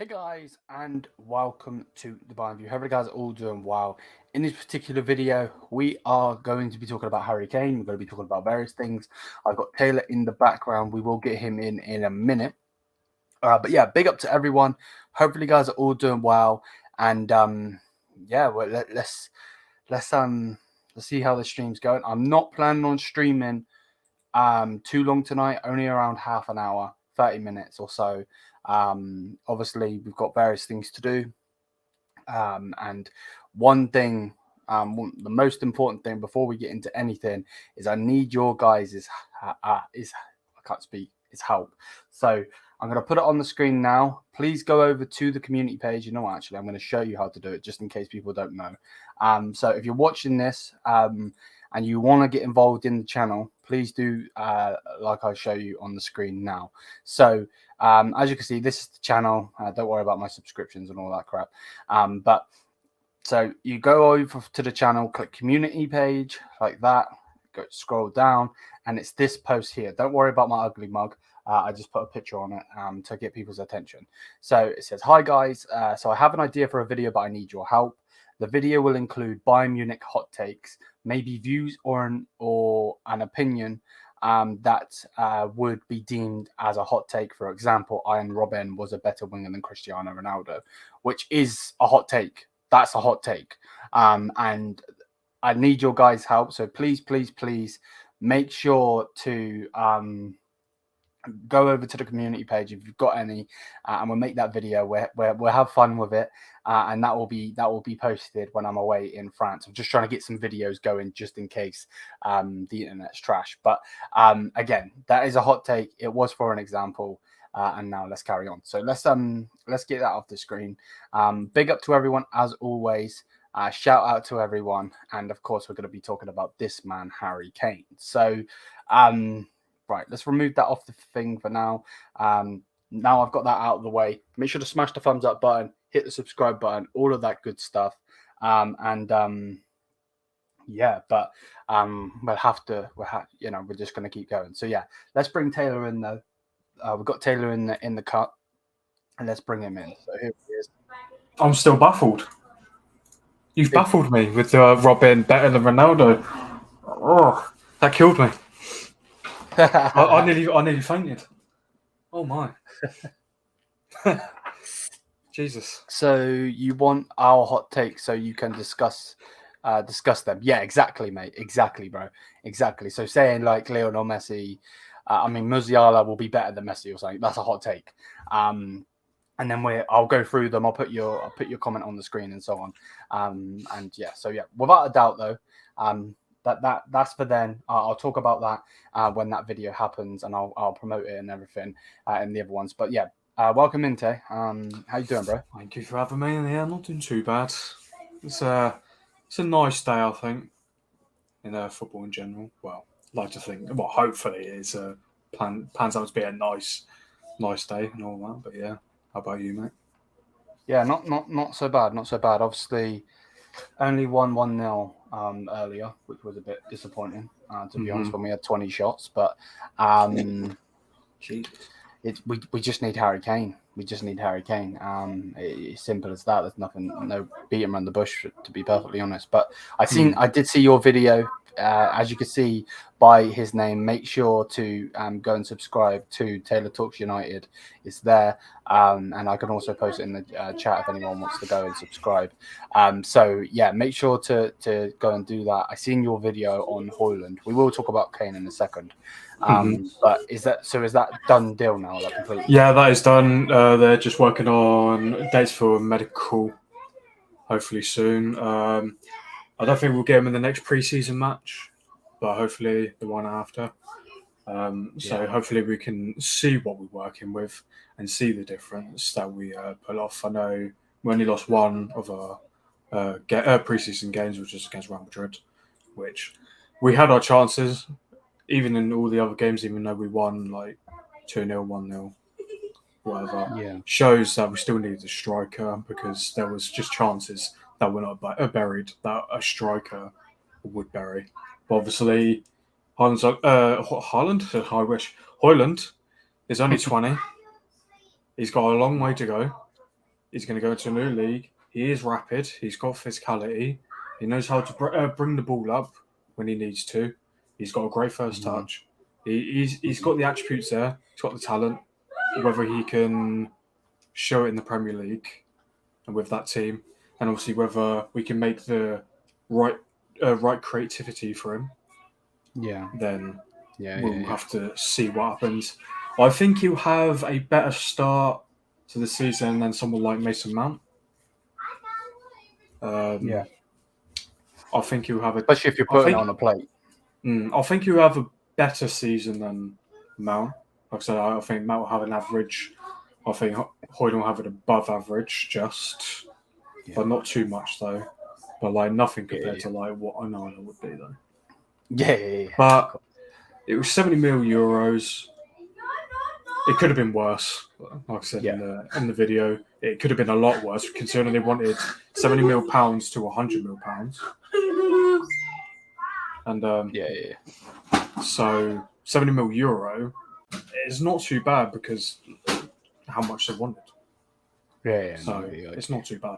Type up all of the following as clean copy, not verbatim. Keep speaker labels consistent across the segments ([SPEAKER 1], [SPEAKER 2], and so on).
[SPEAKER 1] Hey guys, and welcome to the Bayern View. Hope you guys are all doing well. In this particular video, we are going to be talking about Harry Kane. We're going to be talking about various things. I've got Taylor in the background. We will get him in a minute. But yeah, big up to everyone. Hopefully, you guys are all doing well. And yeah, well, let's see how the stream's going. I'm not planning on streaming too long tonight. Only around half an hour, 30 minutes or so. Obviously, we've got various things to do. And one thing, the most important thing before we get into anything is I need your guys' I can't speak, is help. So I'm going to put it on the screen now. Please go over to the community page. You know what, actually, I'm going to show you how to do it just in case people don't know. So if you're watching this and you want to get involved in the channel, please do like I show you on the screen now. So as you can see, this is the channel. Don't worry about my subscriptions and all that crap. But so you go over to the channel, click community page like that, go scroll down, and it's this post here. Don't worry about my ugly mug. I just put a picture on it to get people's attention. So it says, "Hi guys, so I have an idea for a video, but I need your help. The video will include Bayern Munich hot takes, maybe views or an opinion that would be deemed as a hot take. For example, Ian Robben was a better winger than Cristiano Ronaldo," which is a hot take. That's a hot take. And I need your guys' help. So please, please, please make sure to go over to the community page if you've got any, and we'll make that video where we'll have fun with it, and that will be posted when I'm away in France. I'm just trying to get some videos going just in case the internet's trash. But again, that is a hot take. It was for an example. And now let's carry on. So let's get that off the screen. Big up to everyone as always. Shout out to everyone, and of course we're going to be talking about this man, Harry Kane. So right, let's remove that off the thing for now. Now I've got that out of the way. Make sure to smash the thumbs up button, hit the subscribe button, all of that good stuff. Yeah, but we're just going to keep going. So yeah, let's bring Taylor in though. We've got Taylor in the cut, and let's bring him in. So here he is.
[SPEAKER 2] I'm still baffled. You've baffled me with Robben better than Ronaldo. Oh, that killed me. I nearly fainted. Oh my. Jesus.
[SPEAKER 1] So you want our hot takes so you can discuss them? Yeah, exactly, mate. Exactly, bro. Exactly. So saying like Lionel Messi. Musiala will be better than Messi or something. That's a hot take. And then I'll go through them. I'll put your comment on the screen and so on. And yeah, so yeah, without a doubt though, that's for then. I'll talk about that when that video happens, and I'll promote it and everything in the other ones. But yeah, welcome in, Tay. How you doing, bro?
[SPEAKER 2] Thank you for having me. Yeah, not doing too bad. It's a nice day, I think, in football in general. Well, like to think. Well, hopefully it's plans out to be a nice day and all that. But yeah, how about you, mate?
[SPEAKER 1] Yeah, not so bad. Not so bad. Obviously, only won 1-0 earlier, which was a bit disappointing. To be honest, when we had 20 shots, but we just need Harry Kane. We just need Harry Kane. It's simple as that. There's no beating around the bush, to be perfectly honest. But I did see your video. As you can see by his name, make sure to go and subscribe to Taylor Talks United. It's there, and I can also post it in the chat if anyone wants to go and subscribe. So yeah, make sure to go and do that. I seen your video on Højlund. We will talk about Kane in a second. But is that done deal now? Like completely?
[SPEAKER 2] Yeah, that is done. They're just working on dates for medical, hopefully soon. I don't think we'll get him in the next preseason match, but hopefully the one after. So hopefully we can see what we're working with and see the difference that we pull off. I know we only lost one of our preseason games, which is against Real Madrid, which we had our chances, even in all the other games, even though we won like 2-0, 1-0, whatever.
[SPEAKER 1] Yeah.
[SPEAKER 2] Shows that we still need a striker because there was just chances that were not buried that a striker would bury. But obviously, Højlund is only 20. He's got a long way to go. He's going to go into a new league. He is rapid. He's got physicality. He knows how to bring the ball up when he needs to. He's got a great first touch. He's got the attributes there. He's got the talent. Whether he can show it in the Premier League and with that team, and obviously whether we can make the right creativity for him, then we'll have to see what happens. I think he'll have a better start to the season than someone like Mason Mount. I think he'll have
[SPEAKER 1] especially if you're putting it on a plate.
[SPEAKER 2] I think he'll have a better season than Mount. Like I said, I think Mount will have an average. I think Hoyden will have an above average, but not too much though. But like nothing compared to like what Onana would be though.
[SPEAKER 1] Yeah.
[SPEAKER 2] But it was 70 million euros. It could have been worse. Like I said in the video, it could have been a lot worse considering they wanted 70 million pounds to 100 million pounds. And so 70 million euro is not too bad because how much they wanted. It's not too bad.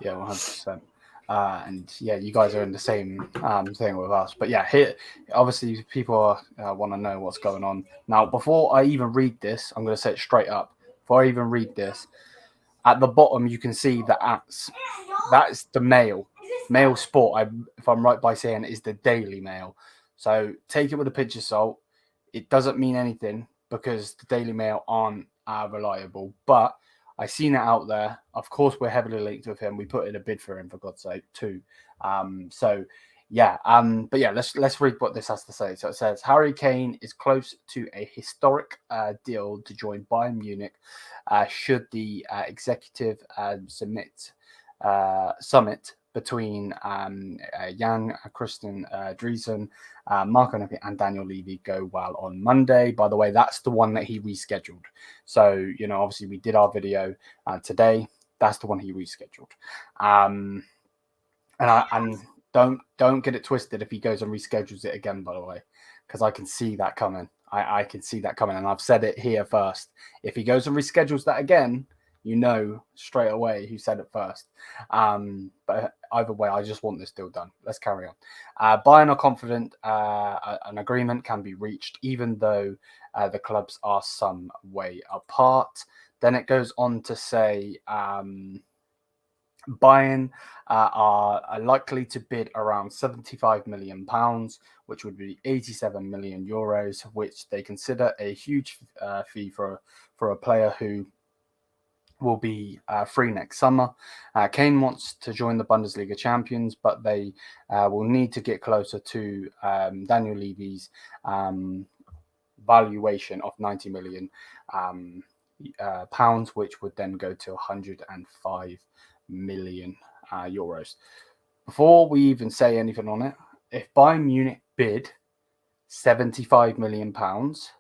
[SPEAKER 1] Yeah, 100%. And you guys are in the same thing with us. But here, obviously, people want to know what's going on. Now, before I even read this, I'm going to say it straight up. Before I even read this, at the bottom, you can see the ats. That's the Mail. Mail Sport, if I'm right by saying, is the Daily Mail. So take it with a pinch of salt. It doesn't mean anything because the Daily Mail aren't reliable. But I seen it out there. Of course, we're heavily linked with him. We put in a bid for him, for God's sake, too. But let's read what this has to say. So it says, Harry Kane is close to a historic deal to join Bayern Munich should the executive summit between Jan Christian Driesen, Marco Noppi and Daniel Levy go well on Monday. By the way, that's the one that he rescheduled. So, obviously we did our video today. That's the one he rescheduled. And don't get it twisted if he goes and reschedules it again, by the way, because I can see that coming. I can see that coming. And I've said it here first. If he goes and reschedules that again, straight away who said it first. But either way, I just want this deal done. Let's carry on. Bayern are confident an agreement can be reached, even though the clubs are some way apart. Then it goes on to say Bayern are likely to bid around £75 million, which would be 87 million euros, which they consider a huge fee for a player who will be free next summer. Kane wants to join the Bundesliga champions, but they will need to get closer to Daniel Levy's valuation of 90 million pounds, which would then go to 105 million euros. Before we even say anything on it, if Bayern Munich bid 75 million pounds,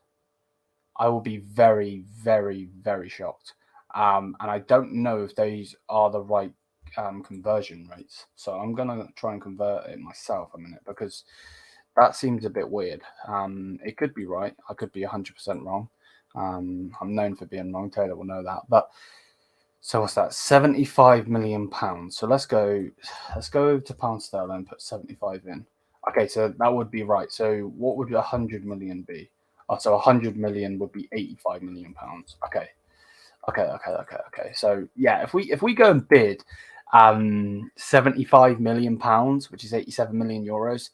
[SPEAKER 1] I will be very, very, very shocked. And I don't know if these are the right conversion rates. So I'm going to try and convert it myself a minute because that seems a bit weird. It could be right. I could be 100% wrong. I'm known for being wrong. Taylor will know that. But so what's that? 75 million pounds. So let's go over to pound sterling and put 75 in. Okay, so that would be right. So what would 100 million be? Oh, so 100 million would be 85 million pounds. Okay. So if we go and bid 75 million pounds, which is 87 million euros,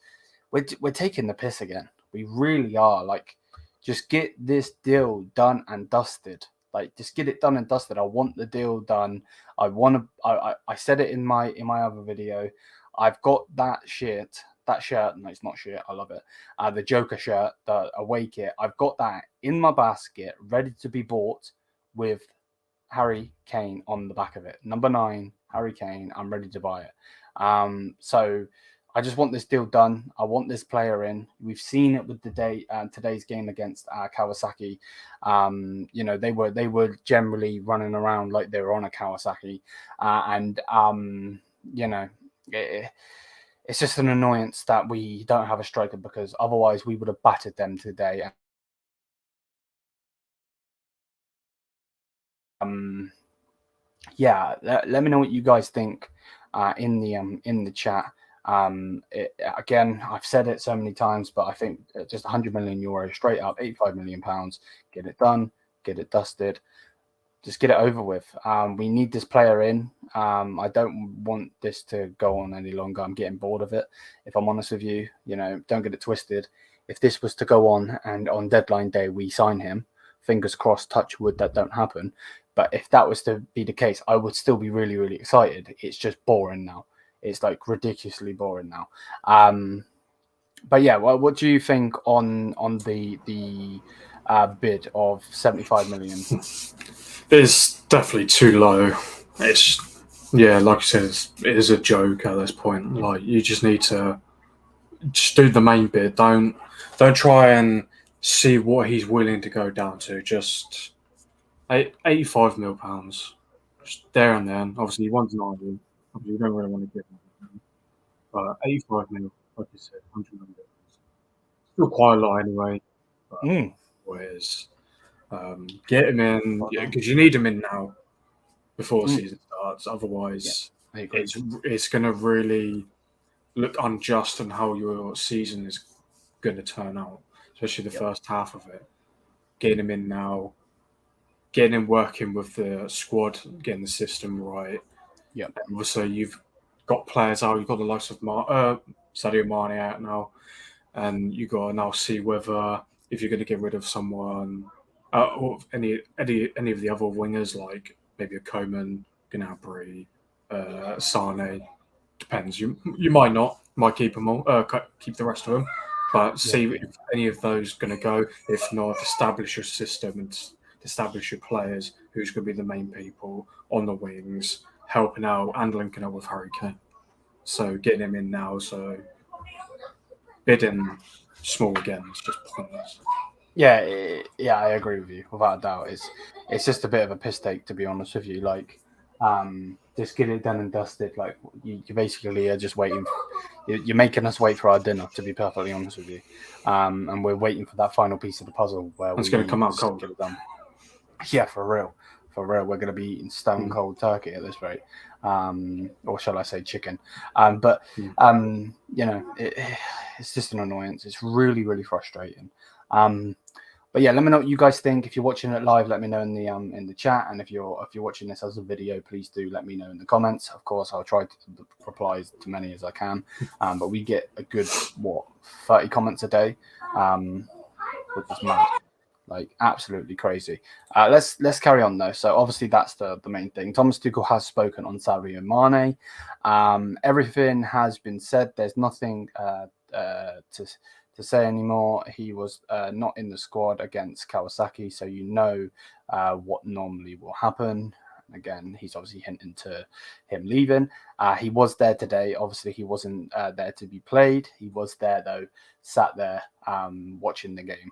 [SPEAKER 1] we're taking the piss again. We really are. Like, just get this deal done and dusted. Like, just get it done and dusted. I want the deal done. I said it in my other video. I've got that shirt. No, it's not shirt. I love it. The Joker shirt, the away kit. I've got that in my basket, ready to be bought with Harry Kane on the back of it. Number 9, Harry Kane. I'm ready to buy it. So I just want this deal done. I want this player in. We've seen it with today's game against Kawasaki. They were generally running around like they were on a Kawasaki, it's just an annoyance that we don't have a striker because otherwise we would have battered them today. yeah, let me know what you guys think in the chat. Again, I've said it so many times, but I think just 100 million euros straight up, 85 million pounds, get it done, get it dusted, just get it over with. We need this player in. I don't want this to go on any longer. I'm getting bored of it, if I'm honest with you. Don't get it twisted. If this was to go on and on deadline day we sign him, fingers crossed, touch wood, that don't happen. But if that was to be the case, I would still be really, really excited. It's just boring now. It's like ridiculously boring now. But yeah, well, what do you think on the bid of 75 million?
[SPEAKER 2] It's definitely too low. It's like you said, it is a joke at this point. Like, you just need to just do the main bid. Don't try and see what he's willing to go down to. Just 85 mil pounds, just there and then. Obviously, he wants 90. Obviously, you don't really want to give him, but 85 mil, like you said, 100 million. Still quite a lot anyway. But whereas, get him in because you need him in now before the season starts. Otherwise, it's going to really look unjust on how your season is going to turn out, especially the first half of it. Getting him in now, getting him working with the squad, getting the system right.
[SPEAKER 1] Yeah.
[SPEAKER 2] And also, you've got players out. You've got the likes of Sadio Mane out now, and you got to now see whether if you're going to get rid of someone or any of the other wingers, like maybe a Coman, Gnabry, Sane. Depends. You might not. Might keep them all. Keep the rest of them. But see if any of those going to go. If not, establish your system and establish your players. Who's going to be the main people on the wings, helping out and linking up with Harry Kane. So getting him in now. So bidding small again is just pointless.
[SPEAKER 1] Yeah, I agree with you without a doubt. It's just a bit of a piss take, to be honest with you. Like, just get it done and dusted. Like, you basically are just waiting. You're making us wait for our dinner, to be perfectly honest with you. And we're waiting for that final piece of the puzzle where
[SPEAKER 2] it's going to come out cold.
[SPEAKER 1] Get it done. Yeah, for real. We're going to be eating stone cold turkey at this rate, or shall I say chicken? But it's just an annoyance. It's really, really frustrating. But yeah, let me know what you guys think. If you're watching it live, let me know in the chat, and if you're watching this as a video, please do let me know in the comments. Of course, I'll try to reply to many as I can. But we get a good 30 comments a day, which is mad. Like, absolutely crazy. Let's carry on though. So obviously that's the main thing. Thomas Tuchel has spoken on Sadio Mane. Everything has been said. There's nothing to say anymore. He was not in the squad against Kawasaki, so what normally will happen. Again, he's obviously hinting to him leaving. He was there today. Obviously, he wasn't there to be played. He was there though, sat there watching the game.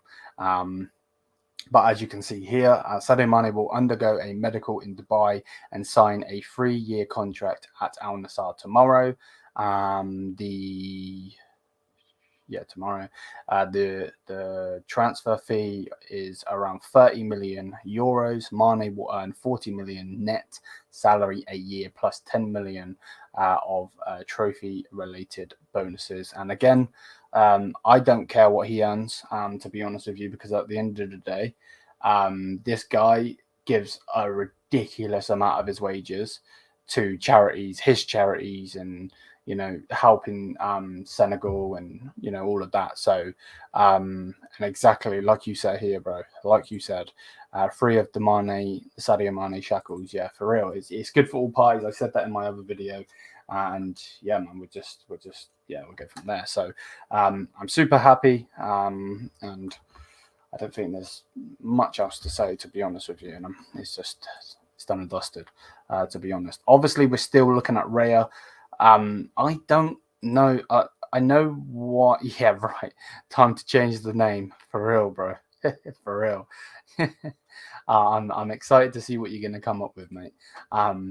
[SPEAKER 1] But as you can see here, Sadio Mane will undergo a medical in Dubai and sign a 3-year contract at Al Nassr tomorrow. Tomorrow. The transfer fee is around 30 million euros. Mane will earn 40 million net salary a year plus 10 million of trophy-related bonuses. And again, I don't care what he earns, to be honest with you, because at the end of the day, this guy gives a ridiculous amount of his wages to his charities, and helping Senegal and all of that. So and exactly like you said here, bro, like you said, free of the Sadio Mane shackles. Yeah, for real, it's good for all parties. I said that in my other video, and yeah, man, we'll go from there. So I'm super happy, and I don't think there's much else to say, to be honest with you. And it's done and dusted, to be honest. Obviously, we're still looking at Raya. I don't know. I know what. Yeah, right. Time to change the name, for real, bro. For real. I'm excited to see what you're gonna come up with, mate. But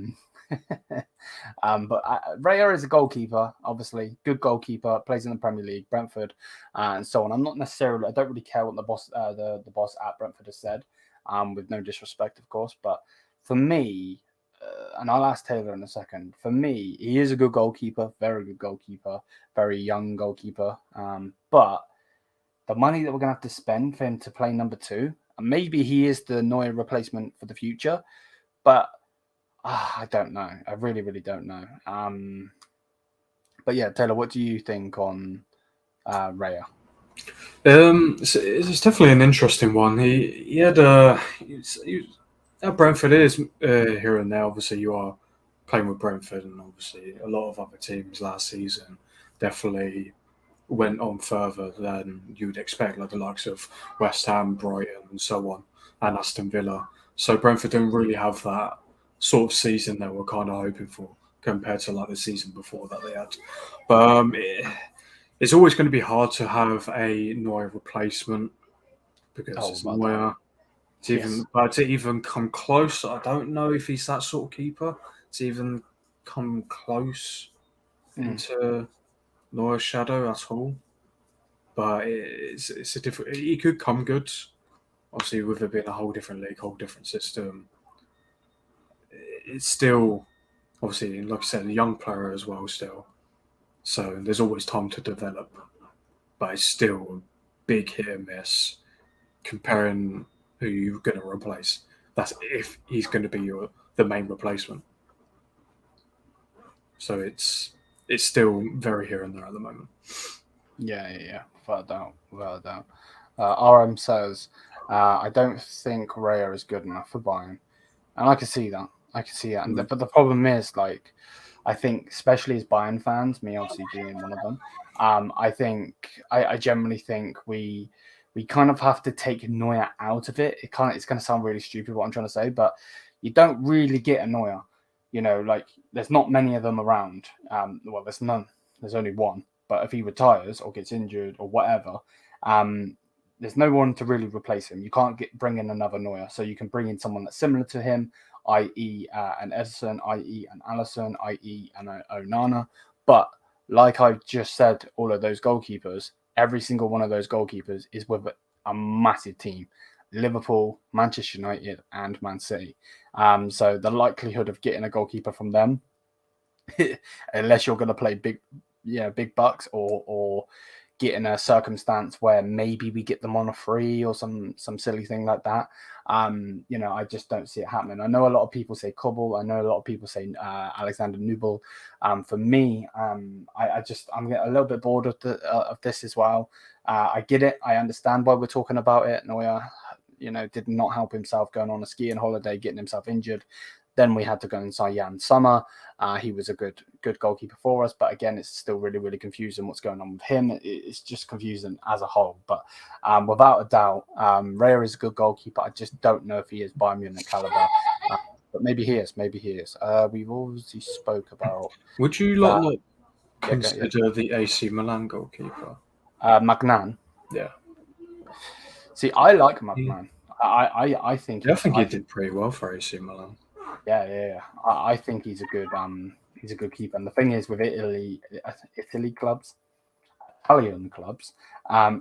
[SPEAKER 1] Raya is a goalkeeper, obviously good goalkeeper, plays in the Premier League, Brentford, and so on. I don't really care what the boss at Brentford has said, with no disrespect, of course. But for me, and I'll ask Taylor in a second. For me, he is a good goalkeeper, very good goalkeeper, very young goalkeeper. But the money that we're going to have to spend for him to play number 2, and maybe he is the Neuer replacement for the future, but I don't know. I really, really don't know. But yeah, Taylor, what do you think on Raya?
[SPEAKER 2] It's definitely an interesting one. He had at Brentford is here and there. Obviously, you are playing with Brentford, and obviously a lot of other teams last season definitely went on further than you would expect, like the likes of West Ham, Brighton, and so on, and Aston Villa. So Brentford didn't really have that sort of season that we're kind of hoping for compared to like the season before that they had. But it's always going to be hard to have a Neuer replacement because it's Neuer. But to even come close, I don't know if he's that sort of keeper to even come close into Neuer's shadow at all. But it's a different. He could come good, obviously, with it being a whole different league, whole different system. It's still, obviously, like I said, a young player as well still. So there's always time to develop. But it's still a big hit and miss comparing who you're going to replace. That's if he's going to be the main replacement. So it's still very here and there at the moment.
[SPEAKER 1] Yeah. Without a doubt. RM says, I don't think Raya is good enough for Bayern. And I can see that. But the problem is, like, I think, especially as Bayern fans, me obviously being one of them, I generally think we kind of have to take Neuer out of it. It's going to sound really stupid what I'm trying to say, but you don't really get a Neuer. You know, like, there's not many of them around. Well, there's none. There's only one. But if he retires or gets injured or whatever, there's no one to really replace him. You can't bring in another Neuer. So you can bring in someone that's similar to him, i.e. An Ederson, i.e. an Alisson, i.e. an Onana. But like I just said, all of those goalkeepers, every single one of those goalkeepers is with a massive team. Liverpool, Manchester United, and Man City. So the likelihood of getting a goalkeeper from them, unless you're going to play big bucks or get in a circumstance where maybe we get them on a free or some silly thing like that. I just don't see it happening. I know a lot of people say Kobel. I know a lot of people say Alexander Nubel. For me, I'm getting a little bit bored of this as well. I get it. I understand why we're talking about it. Neuer, did not help himself going on a skiing holiday, getting himself injured. Then we had to go and sign Jan Sommer. He was a good goalkeeper for us, but again, it's still really, really confusing what's going on with him. It's just confusing as a whole. But without a doubt, Raya is a good goalkeeper. I just don't know if he is Bayern Munich caliber. But maybe he is. We've obviously spoke about.
[SPEAKER 2] Would you not consider the AC Milan goalkeeper?
[SPEAKER 1] Magnan.
[SPEAKER 2] Yeah.
[SPEAKER 1] See, I like Magnan. I think.
[SPEAKER 2] Yeah, I think he did pretty well for AC Milan.
[SPEAKER 1] Yeah. I think he's a good keeper. And the thing is with Italy clubs, Italian clubs,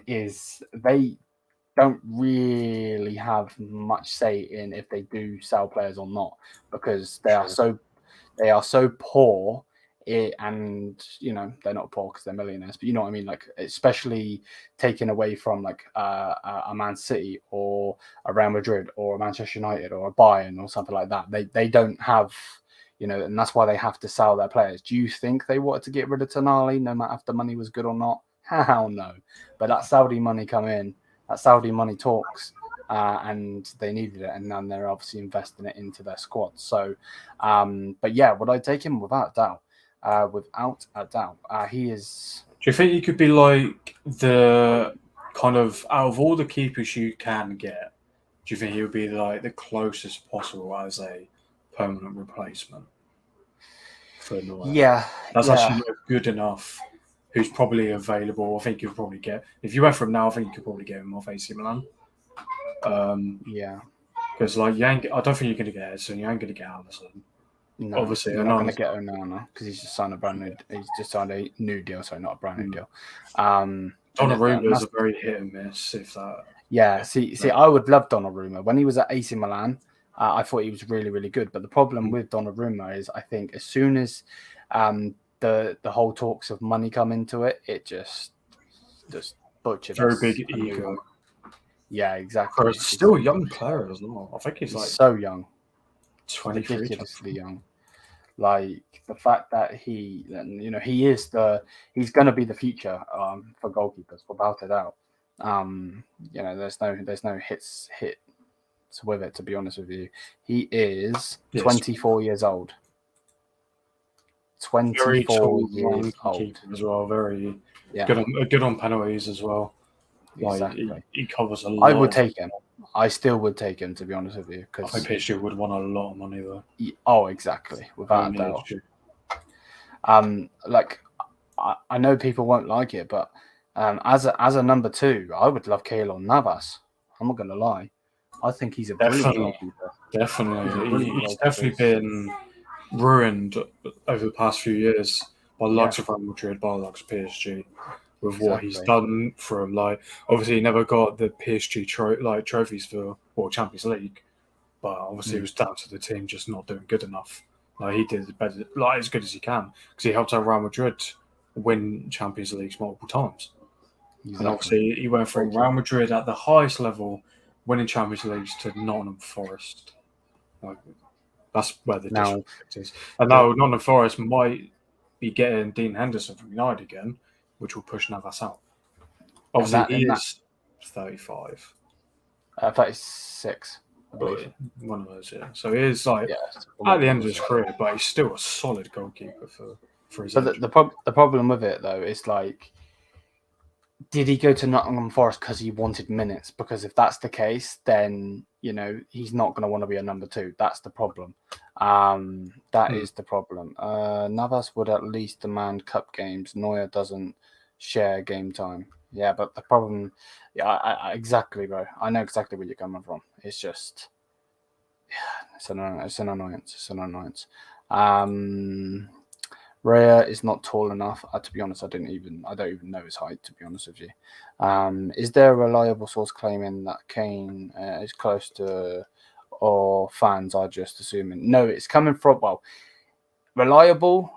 [SPEAKER 1] is they don't really have much say in if they do sell players or not, because they are so poor. And they're not poor because they're millionaires, but you know what I mean, like, especially taken away from like a Man City or a Real Madrid or a Manchester United or a Bayern or something like that. They don't have, and that's why they have to sell their players. Do you think they wanted to get rid of Tonali no matter if the money was good or not? Hell no. But that Saudi money come in, that Saudi money talks, and they needed it, and then they're obviously investing it into their squad. So but yeah, would I take him? Without a doubt. He is.
[SPEAKER 2] Do you think he could be like the kind of, out of all the keepers you can get, do you think he would be like the closest possible as a permanent replacement for Neuer?
[SPEAKER 1] Yeah,
[SPEAKER 2] that's actually not good enough. Who's probably available? I think you'll probably get, if you went from now, I think you could probably get him off AC Milan.
[SPEAKER 1] Yeah,
[SPEAKER 2] because like I don't think you're going to get Edson. You ain't going to get Alisson.
[SPEAKER 1] No,
[SPEAKER 2] obviously,
[SPEAKER 1] you're not going to get Onana because he's just signed a new deal. Sorry, not a brand new deal.
[SPEAKER 2] Donnarumma is a very hit and miss. If that.
[SPEAKER 1] Yeah, see, I would love Donnarumma when he was at AC Milan. I thought he was really, really good. But the problem with Donnarumma is, I think, as soon as the whole talks of money come into it, it just butchered
[SPEAKER 2] Very
[SPEAKER 1] us.
[SPEAKER 2] big ego.
[SPEAKER 1] Yeah,
[SPEAKER 2] For
[SPEAKER 1] exactly.
[SPEAKER 2] a still young player as well. I think he's like
[SPEAKER 1] so young,
[SPEAKER 2] 23.
[SPEAKER 1] ridiculously young. Like the fact that he is he's going to be the future for goalkeepers without a doubt. There's no hits with it, to be honest with you. He is 24 years old. 24 years old
[SPEAKER 2] as well. Very
[SPEAKER 1] yeah.
[SPEAKER 2] good on penalties as well.
[SPEAKER 1] Exactly.
[SPEAKER 2] Like he covers a lot.
[SPEAKER 1] I would take him. I still would take him, to be honest with you.
[SPEAKER 2] I think PSG would want a lot of money though.
[SPEAKER 1] Oh, exactly, without a doubt. I know people won't like it, but as a number 2, I would love Keylor Navas. I'm not going to lie. I think he's a brilliant goalkeeper.
[SPEAKER 2] Definitely. He's definitely been ruined over the past few years by the likes of Real Madrid, by the likes of PSG, with what he's done for him. Like, obviously, he never got the PSG trophies for Champions League, but obviously it was down to the team just not doing good enough. Like, he did better, as good as he can, because he helped out Real Madrid win Champions Leagues multiple times. Exactly. And obviously, he went from Real Madrid at the highest level, winning Champions Leagues, to Nottingham Forest. Like, that's where the disrespect is. And now Nottingham Forest might be getting Dean Henderson from United again, which will push Navas out. Obviously, he is 35.
[SPEAKER 1] 36, I believe.
[SPEAKER 2] One of those, yeah. So he is at the end of his career, but he's still a solid goalkeeper for his age.
[SPEAKER 1] But the problem with it, though, is like, did he go to Nottingham Forest because he wanted minutes? Because if that's the case, then he's not going to want to be a number 2. That's the problem. That is the problem. Navas would at least demand cup games. Neuer doesn't share game time. Yeah, but the problem, exactly, bro. I know exactly where you're coming from. It's just, it's an annoyance. Raya is not tall enough. To be honest, I don't even know his height, to be honest with you. Is there a reliable source claiming that Kane is close to, or fans are just assuming? No, it's coming from, reliable,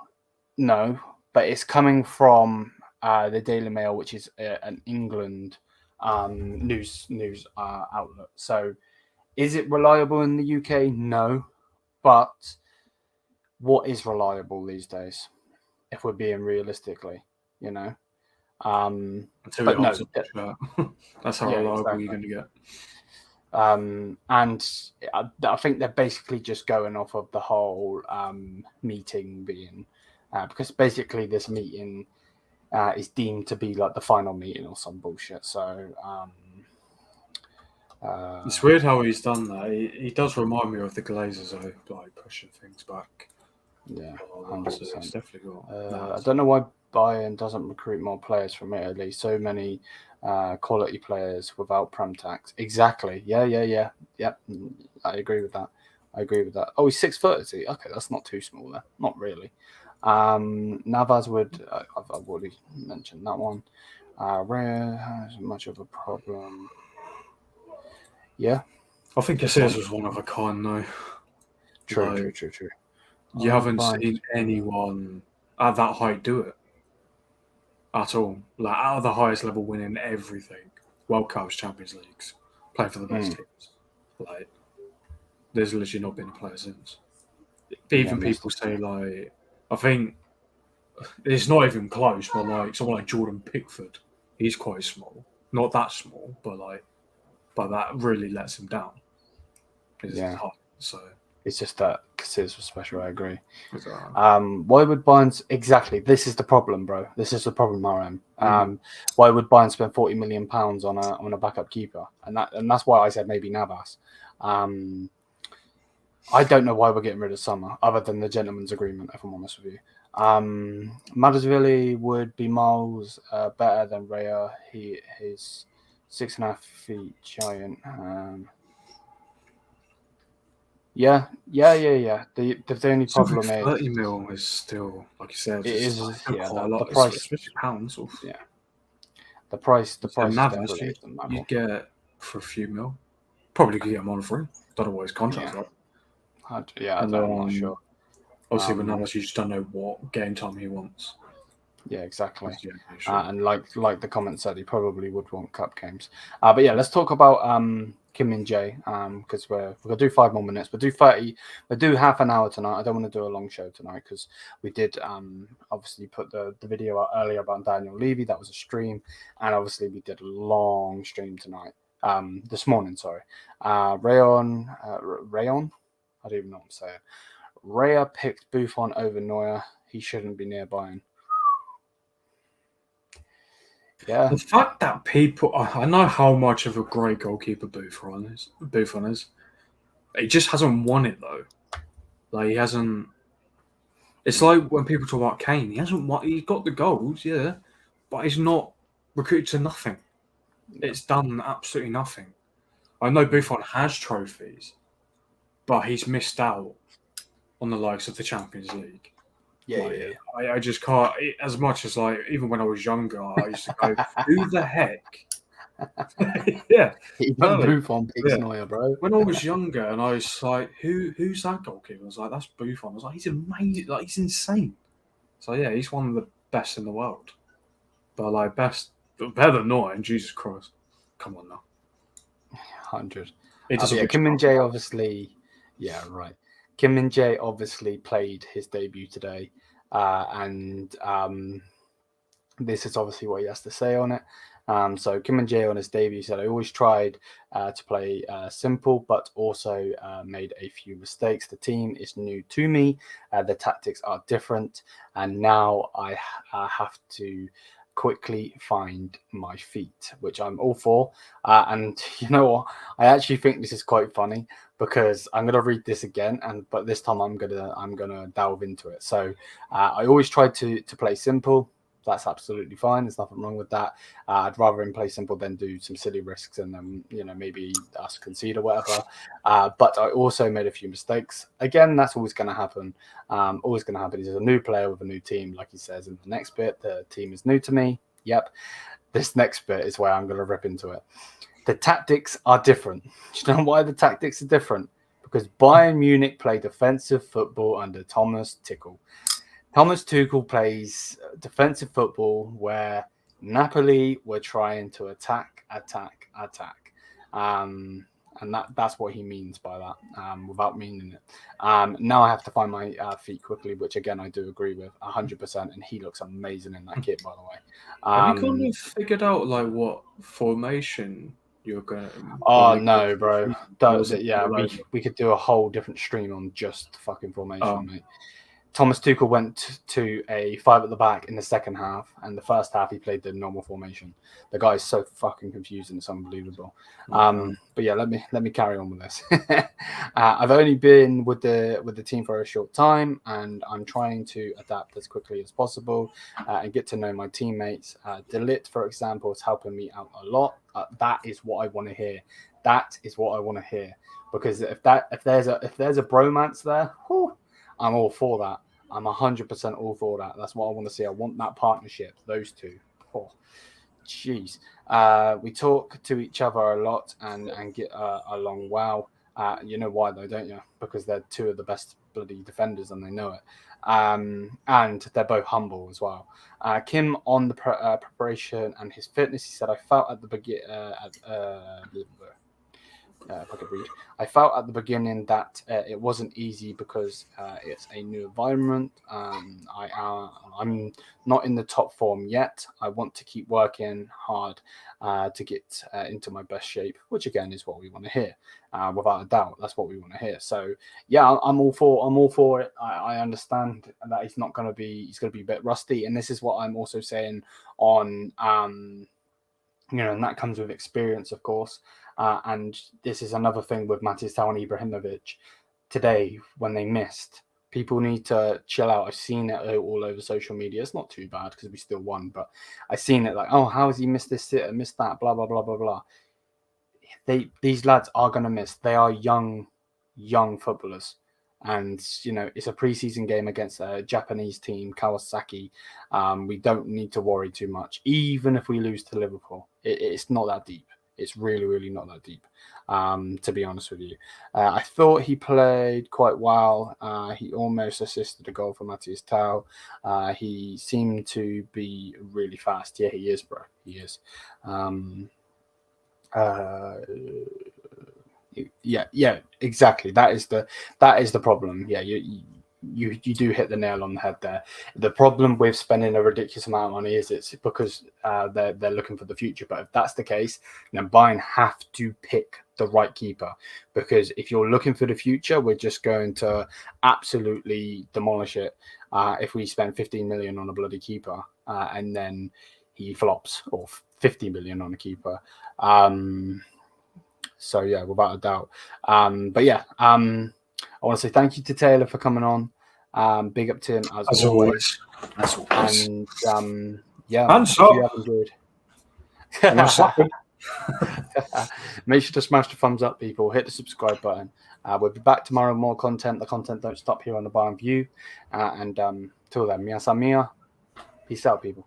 [SPEAKER 1] no, but it's coming from the Daily Mail, which is an England news outlet. So is it reliable in the UK? No, but what is reliable these days, if we're being realistically,
[SPEAKER 2] Until but no, that's how reliable you're going to get.
[SPEAKER 1] And I think they're basically just going off of the whole meeting being, because basically this meeting is deemed to be like the final meeting or some bullshit. So
[SPEAKER 2] it's weird how he's done that. He does remind me of the Glazers, like pushing things back.
[SPEAKER 1] Yeah,
[SPEAKER 2] 100%. It's definitely got.
[SPEAKER 1] I don't know why Bayern doesn't recruit more players from Italy. So many quality players without prem tax. Exactly. Yeah. I agree with that. Oh, he's 6 foot, is he? Okay, that's not too small then. Not really. Navas would. I've already mentioned that one. Rare has much of a problem. Yeah,
[SPEAKER 2] I think Casillas was one of a kind, though.
[SPEAKER 1] True.
[SPEAKER 2] You haven't seen anyone at that height do it at all. Like, out of the highest level, winning everything, World Cups, Champions Leagues, playing for the best teams. Like, there's literally not been a player since. Even people say, like, I think it's not even close, but like someone like Jordan Pickford, he's quite small. Not that small, but that really lets him down. So
[SPEAKER 1] it's just that Casillas was special. I agree. Why would Bayern exactly? This is the problem, bro. This is the problem, RM. Why would Bayern spend £40 million on a backup keeper? And that's why I said maybe Navas. I don't know why we're getting rid of Summer, other than the gentleman's agreement, if I'm honest with you. Mazraoui would be miles better than Raya. He's 6.5 feet giant. Yeah. The only problem is
[SPEAKER 2] 30 mil is still, like you said,
[SPEAKER 1] it is.
[SPEAKER 2] Yeah, the price, especially pounds.
[SPEAKER 1] Yeah, the price. The price.
[SPEAKER 2] Navas, you get for a few mil. Probably could get him on free. Don't know what his contract's like.
[SPEAKER 1] I'm not sure.
[SPEAKER 2] Obviously, with Navas, you just don't know what game time he wants.
[SPEAKER 1] Yeah, exactly.
[SPEAKER 2] Yeah, sure.
[SPEAKER 1] And like the comment said, he probably would want cup games. But yeah, let's talk about Kim Min-jae, because we're gonna do 5 more minutes. We'll do 30. We'll do half an hour tonight. I don't want to do a long show tonight because we did obviously put the video out earlier about Daniel Levy. That was a stream, and obviously we did a long stream tonight. This morning, sorry. Rayon. I don't even know what I'm saying. Raya picked Buffon over Neuer. He shouldn't be near Bayern. Yeah.
[SPEAKER 2] The fact that people, I know how much of a great goalkeeper Buffon is. He just hasn't won it though. Like he hasn't. It's like when people talk about Kane. He hasn't won. He's got the goals, yeah, but he's not recruited to nothing. It's done absolutely nothing. I know Buffon has trophies, but he's missed out on the likes of the Champions League.
[SPEAKER 1] Yeah.
[SPEAKER 2] I just can't. As much as like, even when I was younger, I used to go, "Who the heck?" Yeah,
[SPEAKER 1] Even Buffon picks Neuer, bro.
[SPEAKER 2] When I was younger, and I was like, "Who's that goalkeeper?" I was like, "That's Buffon." I was like, "He's amazing. Like he's insane." So yeah, he's one of the best in the world. But like better than Neuer. And Jesus Christ, come on now.
[SPEAKER 1] 100.
[SPEAKER 2] Kim
[SPEAKER 1] Min-jae obviously, yeah, right. Kim Min-jae obviously played his debut today, and this is obviously what he has to say on it. So Kim Min-jae on his debut said, "I always tried to play simple, but also made a few mistakes. The team is new to me. The tactics are different, and now I have to quickly find my feet," which I'm all for. And you know what? I actually think this is quite funny because I'm gonna read this again, but this time I'm gonna delve into it. So I always tried to play simple. That's absolutely fine. There's nothing wrong with that. I'd rather him play simple than do some silly risks and then maybe us concede or whatever. But I also made a few mistakes. Again, that's always going to happen. Always going to happen. He's a new player with a new team, like he says in the next bit. The team is new to me. Yep. This next bit is where I'm going to rip into it. The tactics are different. Do you know why the tactics are different? Because Bayern Munich play defensive football under Thomas Tuchel. Thomas Tuchel plays defensive football where Napoli were trying to attack. And that's what he means by that, without meaning it. Now I have to find my feet quickly, which again I do agree with 100%. And he looks amazing in that kit, by the way.
[SPEAKER 2] Have you kind of figured out like what formation you're going to?
[SPEAKER 1] Oh no, bro! We could do a whole different stream on just fucking formation, mate. Thomas Tuchel went to a 5 at the back in the second half, and the first half he played the normal formation. The guy's so fucking confusing; it's unbelievable. But yeah, let me carry on with this. I've only been with the team for a short time, and I'm trying to adapt as quickly as possible and get to know my teammates. Ligt, for example, is helping me out a lot. That is what I want to hear. That is what I want to hear, because if there's a bromance there. Whew, I'm all for that. I'm 100% all for that. That's what I want to see. I want that partnership, those two. Oh, jeez. We talk to each other a lot and get along well. You know why though, don't you? Because they're two of the best bloody defenders and they know it. And they're both humble as well. Kim on the preparation and his fitness, he said, I felt at the beginning. If I could read. I felt at the beginning that it wasn't easy because it's a new environment. I'm not in the top form yet. I want to keep working hard to get into my best shape, which again is what we want to hear. Without a doubt, that's what we want to hear. So yeah, I'm all for it. I understand that he's going to be a bit rusty, and this is what I'm also saying on and that comes with experience, of course. And this is another thing with Matthijs and Ibrahimovic today when they missed. People need to chill out. I've seen it all over social media. It's not too bad because we still won, but I've seen it like, oh, how has he missed this, missed that, blah, blah, blah, blah, blah. These lads are going to miss. They are young footballers. And, it's a preseason game against a Japanese team, Kawasaki. We don't need to worry too much. Even if we lose to Liverpool, it's not that deep. It's really, really not that deep, to be honest with you. I thought he played quite well. He almost assisted a goal for Matthias Tau. He seemed to be really fast. Yeah, he is, bro. He is. Yeah, exactly. That is the problem. Yeah, you do hit the nail on the head there. The problem with spending a ridiculous amount of money is it's because they're looking for the future. But if that's the case, then Bayern have to pick the right keeper, because if you're looking for the future, we're just going to absolutely demolish it if we spend 15 million on a bloody keeper and then he flops, or 50 million on a keeper. So yeah, without a doubt. But yeah, I want to say thank you to Taylor for coming on. Big up to him as always.
[SPEAKER 2] As always.
[SPEAKER 1] And yeah,
[SPEAKER 2] And
[SPEAKER 1] if
[SPEAKER 2] so,
[SPEAKER 1] you have enjoyed.
[SPEAKER 2] you
[SPEAKER 1] Make sure to smash the thumbs up, people. Hit the subscribe button. We'll be back tomorrow with more content. The content don't stop here on the Bayern View. And till then, mia san mia. Peace out, people.